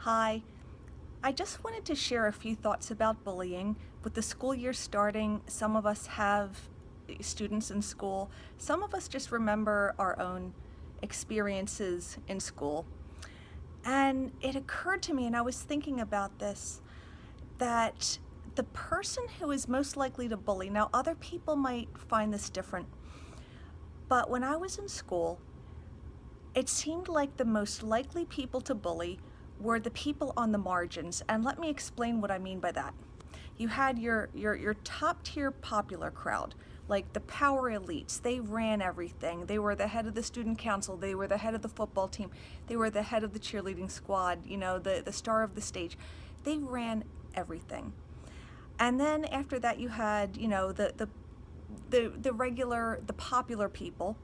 Hi, I just wanted to share a few thoughts about bullying. With the school year starting, some of us have students in school, some of us just remember our own experiences in school. And it occurred to me, and I was thinking about this, that the person who is most likely to bully, now other people might find this different, but when I was in school, it seemed like the most likely people to bully were the people on the margins, and let me explain what I mean by that. You had your top tier popular crowd, like the power elites. They ran everything. They were the head of the student council. They were the head of the football team. They were the head of the cheerleading squad, the star of the stage. They ran everything. And then after that you had, the regular, the popular people,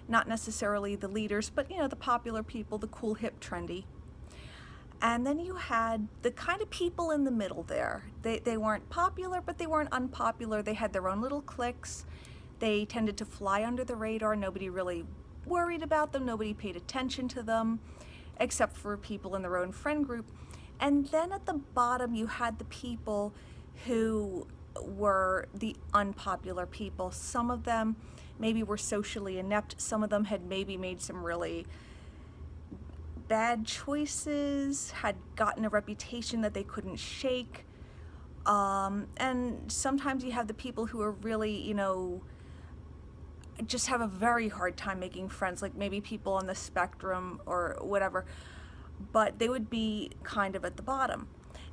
not necessarily the leaders, but the popular people, the cool, hip, trendy. And then you had the kind of people in the middle there. They weren't popular, but they weren't unpopular. They had their own little cliques. They tended to fly under the radar. Nobody really worried about them. Nobody paid attention to them, except for people in their own friend group. And then at the bottom, you had the people who were the unpopular people. Some of them maybe were socially inept. Some of them had maybe made some really bad choices, had gotten a reputation that they couldn't shake. And sometimes you have the people who are really, just have a very hard time making friends, like maybe people on the spectrum or whatever, but they would be kind of at the bottom.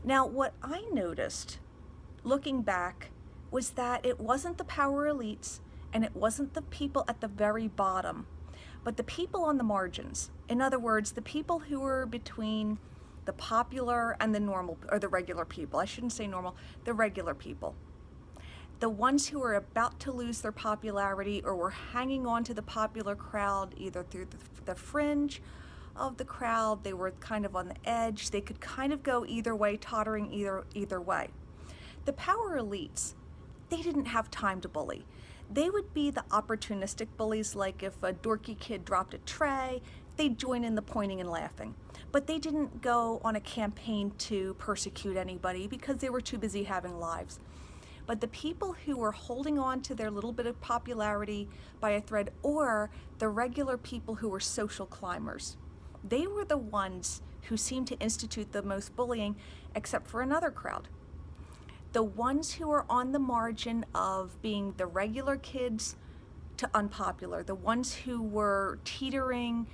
Now, what I noticed looking back was that it wasn't the power elites and it wasn't the people at the very bottom, but the people on the margins. In other words, the people who were between the popular and the normal, or the regular people. I shouldn't say normal, the regular people. The ones who were about to lose their popularity or were hanging on to the popular crowd either through the fringe of the crowd. They were kind of on the edge. They could kind of go either way, tottering either way. The power elites, they didn't have time to bully. They would be the opportunistic bullies, like if a dorky kid dropped a tray, they'd join in the pointing and laughing. But they didn't go on a campaign to persecute anybody because they were too busy having lives. But the people who were holding on to their little bit of popularity by a thread, or the regular people who were social climbers, they were the ones who seemed to institute the most bullying, except for another crowd. The ones who are on the margin of being the regular kids to unpopular, the ones who were teetering,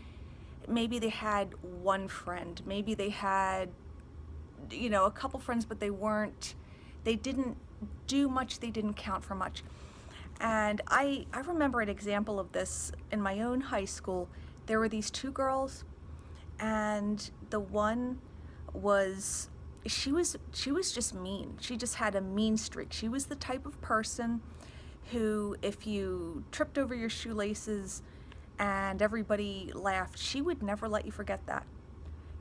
maybe they had one friend, maybe they had, a couple friends, but they didn't do much, they didn't count for much. And I remember an example of this in my own high school. There were these two girls, and the one was, she was just mean. She just had a mean streak. She was the type of person who, if you tripped over your shoelaces and everybody laughed, she would never let you forget that.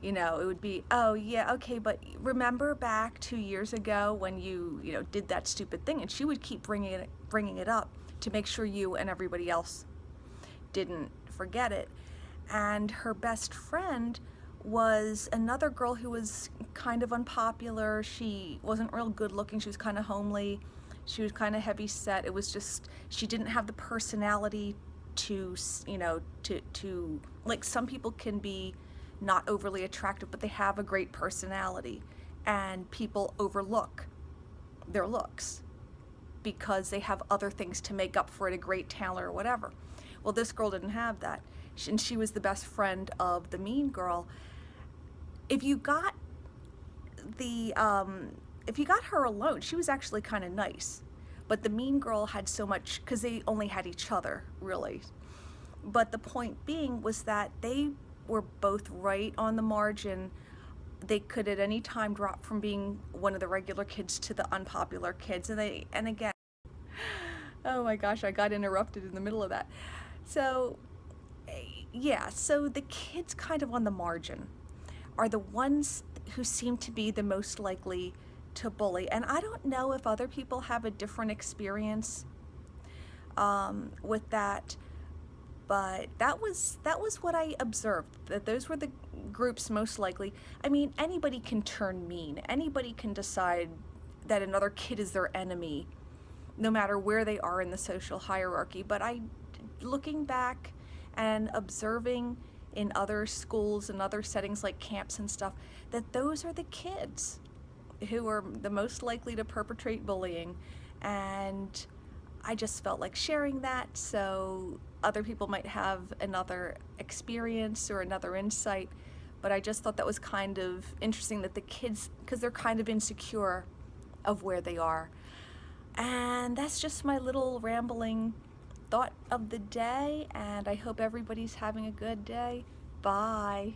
It would be, oh yeah, okay, but remember back 2 years ago when you did that stupid thing? And she would keep bringing it up to make sure you and everybody else didn't forget it. And her best friend was another girl who was kind of unpopular. She wasn't real good looking. She was kind of homely. She was kind of heavy set. It was just, she didn't have the personality to like, some people can be not overly attractive, but they have a great personality, and people overlook their looks because they have other things to make up for it, a great talent or whatever. Well, this girl didn't have that, and she was the best friend of the mean girl. If you got her alone, she was actually kind of nice, but the mean girl had so much, because they only had each other, really. But the point being was that they were both right on the margin. They could at any time drop from being one of the regular kids to the unpopular kids. And again, oh my gosh, I got interrupted in the middle of that. So yeah, so the kids kind of on the margin are the ones who seem to be the most likely to bully. And I don't know if other people have a different experience with that, but that was what I observed, that those were the groups most likely, I mean, anybody can turn mean. Anybody can decide that another kid is their enemy, no matter where they are in the social hierarchy. But looking back and observing in other schools and other settings like camps and stuff, that those are the kids who are the most likely to perpetrate bullying. And I just felt like sharing that so other people might have another experience or another insight. But I just thought that was kind of interesting that the kids, because they're kind of insecure of where they are. And that's just my little rambling thought of the day, and I hope everybody's having a good day. Bye.